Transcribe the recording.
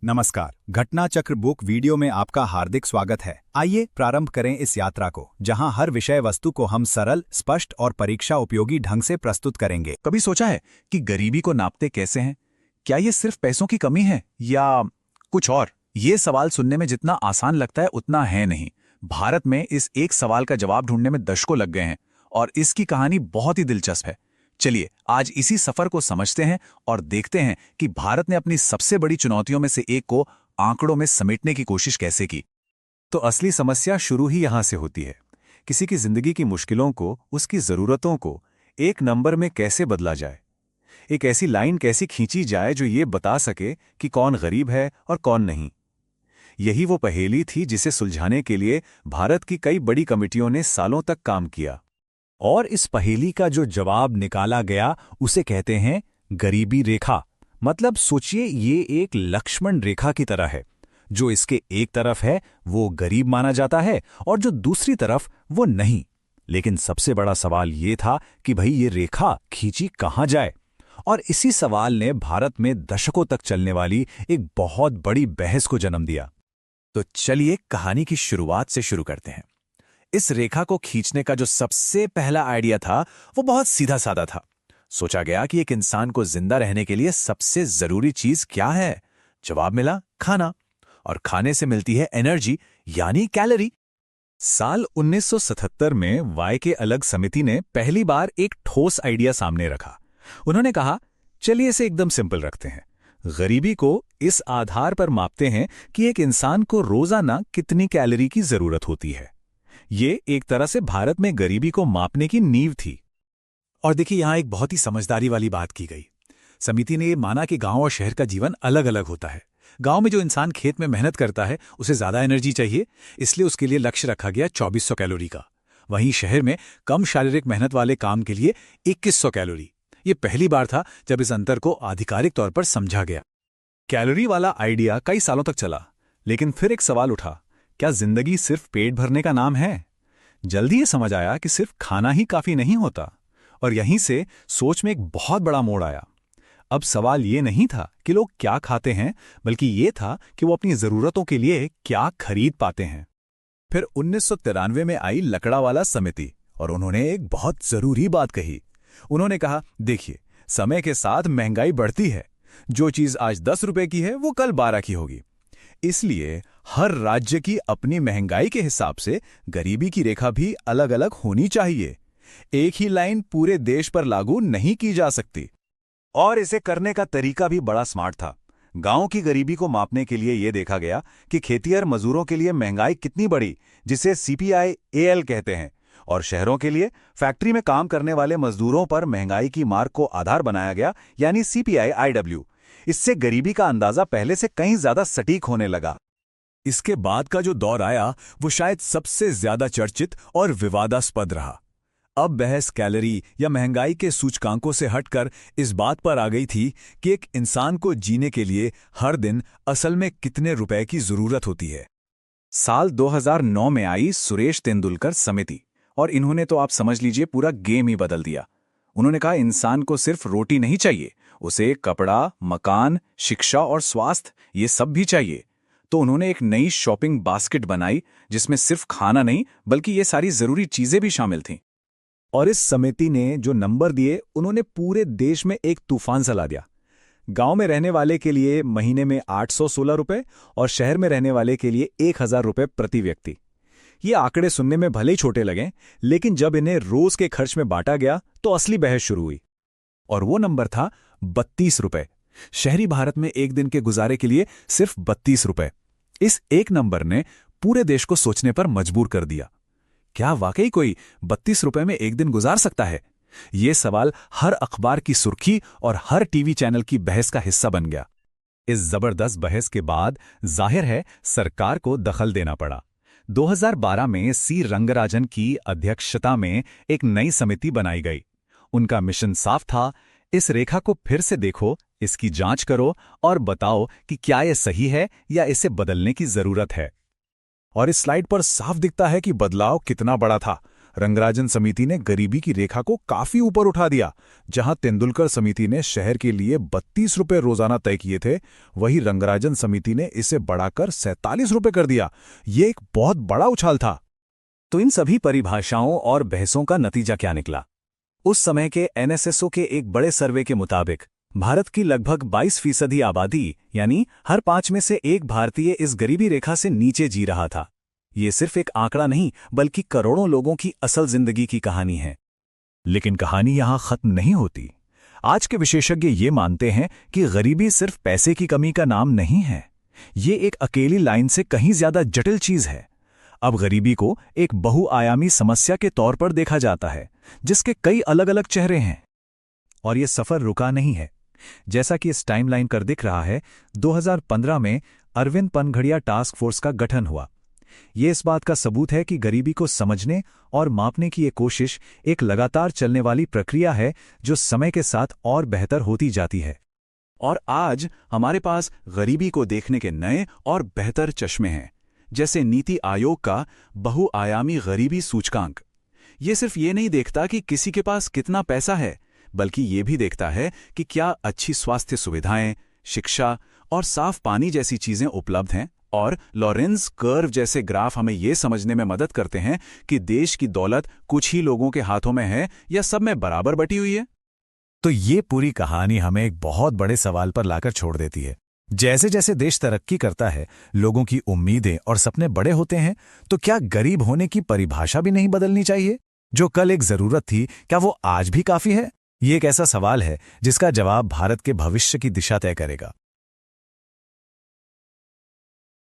नमस्कार। घटना चक्र बुक वीडियो में आपका हार्दिक स्वागत है। आइए प्रारंभ करें इस यात्रा को, जहां हर विषय वस्तु को हम सरल, स्पष्ट और परीक्षा उपयोगी ढंग से प्रस्तुत करेंगे। कभी सोचा है कि गरीबी को नापते कैसे हैं? क्या ये सिर्फ पैसों की कमी है या कुछ और? ये सवाल सुनने में जितना आसान लगता है उतना है नहीं। भारत में इस एक सवाल का जवाब ढूंढने में दशकों लग गए हैं और इसकी कहानी बहुत ही दिलचस्प है। चलिए आज इसी सफर को समझते हैं और देखते हैं कि भारत ने अपनी सबसे बड़ी चुनौतियों में से एक को आंकड़ों में समेटने की कोशिश कैसे की। तो असली समस्या शुरू ही यहां से होती है। किसी की जिंदगी की मुश्किलों को, उसकी जरूरतों को एक नंबर में कैसे बदला जाए, एक ऐसी लाइन कैसी खींची जाए जो ये बता सके कि कौन गरीब है और कौन नहीं। यही वो पहेली थी जिसे सुलझाने के लिए भारत की कई बड़ी कमिटियों ने सालों तक काम किया। और इस पहेली का जो जवाब निकाला गया उसे कहते हैं गरीबी रेखा। मतलब सोचिए, ये एक लक्ष्मण रेखा की तरह है। जो इसके एक तरफ है वो गरीब माना जाता है और जो दूसरी तरफ वो नहीं। लेकिन सबसे बड़ा सवाल ये था कि भाई ये रेखा खींची कहाँ जाए। और इसी सवाल ने भारत में दशकों तक चलने वाली एक बहुत बड़ी बहस को जन्म दिया। तो चलिए कहानी की शुरुआत से शुरू करते हैं। इस रेखा को खींचने का जो सबसे पहला आइडिया था वो बहुत सीधा साधा था। सोचा गया कि एक इंसान को जिंदा रहने के लिए सबसे जरूरी चीज क्या है? जवाब मिला खाना, और खाने से मिलती है एनर्जी यानी कैलोरी। साल 1977 में वाई के अलग समिति ने पहली बार एक ठोस आइडिया सामने रखा। उन्होंने कहा, चलिए इसे एकदम सिंपल रखते हैं। गरीबी को इस आधार पर मापते हैं कि एक इंसान को रोजाना कितनी कैलोरी की जरूरत होती है। ये एक तरह से भारत में गरीबी को मापने की नींव थी। और देखिए यहां एक बहुत ही समझदारी वाली बात की गई। समिति ने ये माना कि गांव और शहर का जीवन अलग अलग होता है। गांव में जो इंसान खेत में मेहनत करता है उसे ज्यादा एनर्जी चाहिए, इसलिए उसके लिए लक्ष्य रखा गया 2400 कैलोरी का। वहीं शहर में कम शारीरिक मेहनत वाले काम के लिए 2100 कैलोरी। ये पहली बार था जब इस अंतर को आधिकारिक तौर पर समझा गया। कैलोरी वाला आइडिया कई सालों तक चला, लेकिन फिर एक सवाल उठा, क्या जिंदगी सिर्फ पेट भरने का नाम है? जल्दी ये समझ आया कि सिर्फ खाना ही काफी नहीं होता। और यहीं से सोच में एक बहुत बड़ा मोड़ आया। अब सवाल ये नहीं था कि लोग क्या खाते हैं, बल्कि ये था कि वो अपनी जरूरतों के लिए क्या खरीद पाते हैं। फिर 1993 में आई लकड़ावाला समिति और उन्होंने एक बहुत जरूरी बात कही। उन्होंने कहा, देखिए समय के साथ महंगाई बढ़ती है। जो चीज आज 10 रुपए की है वो कल 12 की होगी। इसलिए हर राज्य की अपनी महंगाई के हिसाब से गरीबी की रेखा भी अलग अलग होनी चाहिए। एक ही लाइन पूरे देश पर लागू नहीं की जा सकती। और इसे करने का तरीका भी बड़ा स्मार्ट था। गांव की गरीबी को मापने के लिए यह देखा गया कि खेतिहर मजदूरों के लिए महंगाई कितनी बढ़ी, जिसे CPI-AL कहते हैं, और शहरों के लिए फैक्ट्री में काम करने वाले मजदूरों पर महंगाई की मार को आधार बनाया गया, यानी CPI-IW। इससे गरीबी का अंदाजा पहले से कहीं ज्यादा सटीक होने लगा। इसके बाद का जो दौर आया वो शायद सबसे ज्यादा चर्चित और विवादास्पद रहा। अब बहस कैलोरी या महंगाई के सूचकांकों से हटकर इस बात पर आ गई थी कि एक इंसान को जीने के लिए हर दिन असल में कितने रुपए की जरूरत होती है। साल 2009 में आई सुरेश तेंदुलकर समिति, और इन्होंने तो आप समझ लीजिए पूरा गेम ही बदल दिया। उन्होंने कहा, इंसान को सिर्फ रोटी नहीं चाहिए, उसे कपड़ा, मकान, शिक्षा और स्वास्थ्य ये सब भी चाहिए। तो उन्होंने एक नई शॉपिंग बास्केट बनाई जिसमें सिर्फ खाना नहीं बल्कि ये सारी जरूरी चीजें भी शामिल थीं। और इस समिति ने जो नंबर दिए उन्होंने पूरे देश में एक तूफान सा ला दिया। गांव में रहने वाले के लिए महीने में 816 रुपए और शहर में रहने वाले के लिए 1000 रुपए प्रति व्यक्ति। ये आंकड़े सुनने में भले ही छोटे लगे, लेकिन जब इन्हें रोज के खर्च में बांटा गया तो असली बहस शुरू हुई। और वो नंबर था 32 रुपए। शहरी भारत में एक दिन के गुजारे के लिए सिर्फ 32 रुपए। इस एक नंबर ने पूरे देश को सोचने पर मजबूर कर दिया। क्या वाकई कोई 32 रुपए में एक दिन गुजार सकता है? ये सवाल हर अखबार की सुर्खी और हर टीवी चैनल की बहस का हिस्सा बन गया। इस जबरदस्त बहस के बाद जाहिर है सरकार को दखल देना पड़ा। 2012 में सी रंगराजन की अध्यक्षता में एक नई समिति बनाई गई। उनका मिशन साफ था, इस रेखा को फिर से देखो, इसकी जांच करो और बताओ कि क्या यह सही है या इसे बदलने की जरूरत है। और इस स्लाइड पर साफ दिखता है कि बदलाव कितना बड़ा था। रंगराजन समिति ने गरीबी की रेखा को काफी ऊपर उठा दिया। जहां तेंदुलकर समिति ने शहर के लिए 32 रुपए रोजाना तय किए थे, वहीं रंगराजन समिति ने इसे बढ़ाकर 47 रुपए कर दिया। ये एक बहुत बड़ा उछाल था। तो इन सभी परिभाषाओं और बहसों का नतीजा क्या निकला? उस समय के एनएसएसओ के एक बड़े सर्वे के मुताबिक भारत की लगभग 22% आबादी, यानी हर 5 में से एक भारतीय इस गरीबी रेखा से नीचे जी रहा था। ये सिर्फ एक आंकड़ा नहीं, बल्कि करोड़ों लोगों की असल जिंदगी की कहानी है। लेकिन कहानी यहां खत्म नहीं होती। आज के विशेषज्ञ ये मानते हैं कि गरीबी सिर्फ पैसे की कमी का नाम नहीं है। ये एक अकेली लाइन से कहीं ज्यादा जटिल चीज है। अब गरीबी को एक बहुआयामी समस्या के तौर पर देखा जाता है, जिसके कई अलग अलग चेहरे हैं। और ये सफर रुका नहीं है। जैसा कि इस टाइमलाइन कर दिख रहा है, 2015 में अरविंद पनघड़िया टास्क फोर्स का गठन हुआ। ये इस बात का सबूत है कि गरीबी को समझने और मापने की ये कोशिश एक लगातार चलने वाली प्रक्रिया है, जो समय के साथ और बेहतर होती जाती है। और आज हमारे पास गरीबी को देखने के नए और बेहतर चश्मे हैं, जैसे नीति आयोग का बहुआयामी गरीबी सूचकांक। ये सिर्फ ये नहीं देखता कि किसी के पास कितना पैसा है, बल्कि ये भी देखता है कि क्या अच्छी स्वास्थ्य सुविधाएं, शिक्षा और साफ पानी जैसी चीजें उपलब्ध हैं। और लॉरेंस कर्व जैसे ग्राफ हमें ये समझने में मदद करते हैं कि देश की दौलत कुछ ही लोगों के हाथों में है या सब में बराबर बटी हुई है। तो ये पूरी कहानी हमें एक बहुत बड़े सवाल पर लाकर छोड़ देती है। जैसे जैसे देश तरक्की करता है, लोगों की उम्मीदें और सपने बड़े होते हैं, तो क्या गरीब होने की परिभाषा भी नहीं बदलनी चाहिए? जो कल एक जरूरत थी, क्या वो आज भी काफी है? ये एक ऐसा सवाल है जिसका जवाब भारत के भविष्य की दिशा तय करेगा।